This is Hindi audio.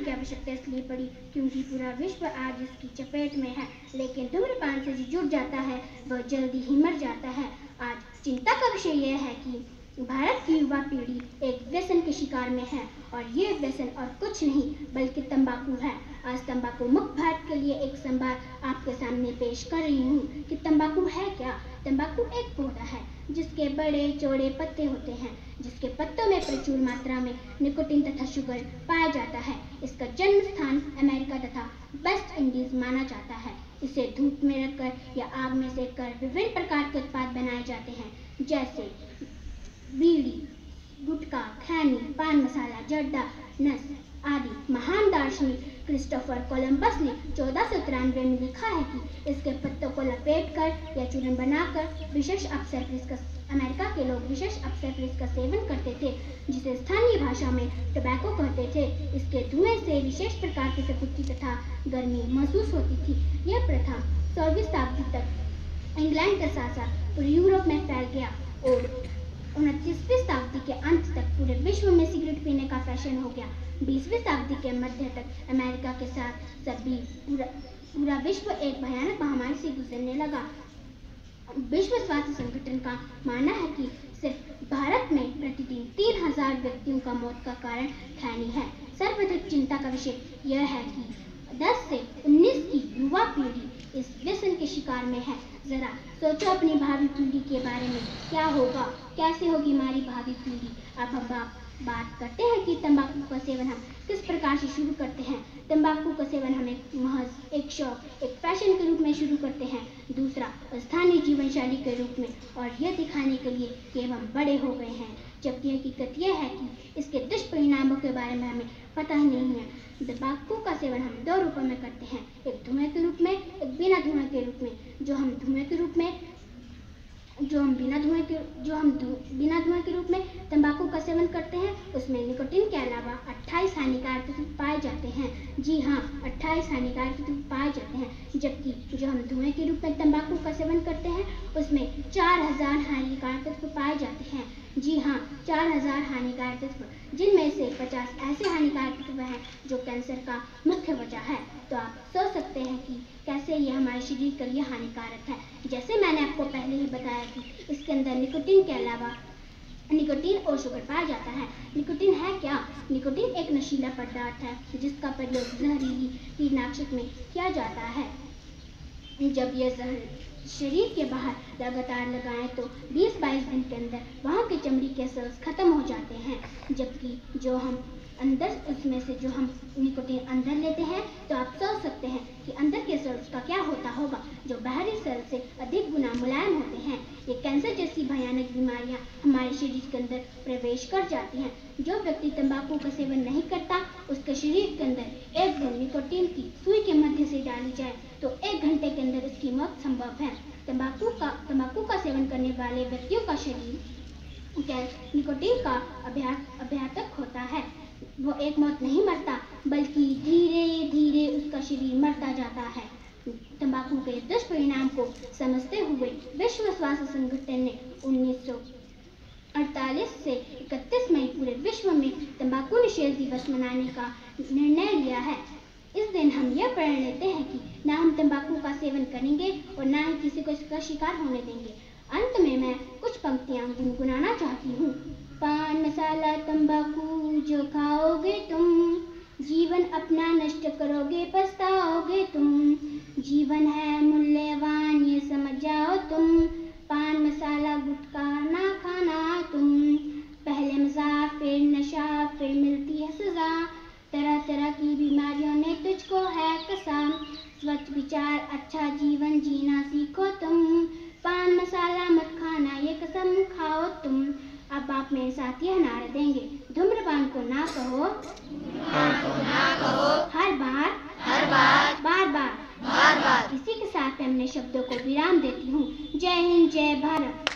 की आवश्यकता इसलिए पड़ी क्योंकि पूरा विश्व आज इसकी चपेट में है, लेकिन धूम्रपान से जो जुड़ जाता है वह जल्दी ही मर जाता है। आज चिंता का विषय यह है कि भारत की युवा पीढ़ी एक व्यसन के शिकार में है और ये व्यसन और कुछ नहीं बल्कि तंबाकू है। आज तंबाकू मुक्त भारत के लिए एक संवाद आपके सामने पेश कर रही हूँ कि तंबाकू है क्या। तंबाकू एक पौधा है जिसके बड़े चौड़े पत्ते होते हैं, जिसके पत्तों में प्रचुर मात्रा में निकोटीन तथा शुगर पाया जाता है। इसका जन्म स्थान अमेरिका तथा वेस्ट इंडीज माना जाता है। इसे धूप में रखकर या आग में सेककर विभिन्न प्रकार के उत्पाद बनाए जाते हैं, जैसे बीड़ी, गुटखा, खैनी, पान मसाला, जर्दा, नस आदि। महान दार्शनिक क्रिस्टोफर कोलंबस ने 1493 में लिखा है कि इसके पत्तों को लपेटकर या चूर्ण बनाकर विशेष अवसर पर इसका अमेरिका के लोग विशेष अवसर पर इसका सेवन करते थे, जिसे स्थानीय भाषा में टोबैको कहते थे। इसके धुएं से विशेष प्रकार की सकुची तथा गर्मी महसूस होती थी। यह प्रथा 16वीं शताब्दी तक इंग्लैंड के साथ साथ पूरे यूरोप में फैल गया और 29वीं शताब्दी के अंत तक पूरे विश्व में सिगरेट पीने का फैशन हो गया। 20वीं शताब्दी के मध्य तक अमेरिका के साथ सभी पूरा विश्व एक भयानक महामारी से गुजरने लगा। विश्व स्वास्थ्य संगठन का मानना है कि सिर्फ भारत में प्रतिदिन 3000 व्यक्तियों का मौत का कारण खैनी है। सर्वाधिक चिंता का विषय यह है कि 10 से 19 की युवा पीढ़ी इस व्यसन के शिकार में है। जरा सोचो अपनी भावी पीढ़ी के बारे में, क्या होगा, कैसे होगी हमारी भावी पीढ़ी। अब हम बात करते हैं कि तंबाकू का सेवन हम किस प्रकार से शुरू करते हैं। तंबाकू का सेवन हम महज एक शौक, एक फैशन के रूप में शुरू करते हैं, दूसरा स्थानीय जीवन शैली के रूप में, और यह दिखाने के लिए कि हम बड़े हो गए हैं, जबकि हकीकत यह है कि इसके दुष्परिणामों के बारे में हमें पता ही नहीं है। तंबाकू का सेवन हम 2 रूपों में करते हैं, एक धुएं के रूप में, एक बिना धुएं के रूप में। जो हम बिना धुएं के रूप में तंबाकू का सेवन करते हैं उसमें निकोटीन के अलावा 28 हानिकारक तत्व पाए जाते हैं। जी हाँ, 28 हानिकारक तत्व पाए जाते हैं, जबकि जो हम धुएं के रूप में तंबाकू का सेवन करते हैं उसमें 4000 हानिकारक तत्व पाए जाते हैं। जी हाँ, 4000 हानिकारक तत्व, जिनमें से 50 ऐसे हानिकारक तत्व हैं जो कैंसर का मुख्य वजह है। तो आप सोच सकते हैं कि कैसे ये हमारे शरीर के लिए हानिकारक है। जैसे मैंने आपको पहले ही बताया कि इसके अंदर निकोटीन के अलावा निकोटीन और शुगर पाया जाता है। निकोटीन है क्या? निकोटीन एक नशीला पदार्थ है जिसका प्रयोग जहरीली कीटनाशक में किया जाता है। जब यह जहर शरीर के बाहर लगातार लगाएं तो 20-22 दिन के अंदर वहाँ के चमड़ी के सेल्स खत्म हो जाते हैं, जबकि जो हम उसमें से जो हम निकोटीन अंदर लेते हैं तो आप सोच सकते हैं कि अंदर के सेल्स का क्या होता होगा, जो बाहरी सेल्स से अधिक गुना मुलायम होते हैं। ये कैंसर जैसी भयानक बीमारियां हमारे शरीर के अंदर प्रवेश कर जाती हैं। जो व्यक्ति तंबाकू का सेवन नहीं करता उसके शरीर के अंदर एक बूंद निकोटीन की सुई के मध्य से डाली जाए तो 1 घंटे के अंदर उसकी मौत संभव है। तंबाकू का सेवन करने वाले व्यक्तियों का शरीर निकोटीन का अभ्यातक होता है। वो एक मौत नहीं मरता, बल्कि धीरे धीरे उसका शरीर मरता जाता है। तंबाकू के दुष्परिणाम को समझते हुए विश्व स्वास्थ्य संगठन ने 1948 से 31 मई पूरे विश्व में तंबाकू निषेध दिवस मनाने का निर्णय लिया है। इस दिन हम यह प्रण लेते हैं कि ना हम तंबाकू का सेवन करेंगे और ना ही किसी को इसका शिकार होने देंगे। अंत में मैं कुछ पंक्तियां गुनगुनाना चाहती हूँ। पान मसाला तंबाकू जो खाओगे तुम, जीवन अपना नष्ट करोगे पछताओगे तुम। जीवन है मूल्यवान ये समझ जाओ तुम, पान मसाला गुटखा ना खाना तुम। पहले मजा फिर नशा फिर मिलती है सजा, तरह तरह की बीमारियों ने तुझको है कसा। स्वच्छ विचार अच्छा जीवन जीना सीखो तुम, पान मसाला मत खाना ये कसम खाओ तुम। अब आप मेरे साथ यह नारा देंगे, धूम्रपान को ना कहो, हर बार बार बार। इसी के साथ मैं अपने शब्दों को विराम देती हूँ। जय हिंद, जय भारत।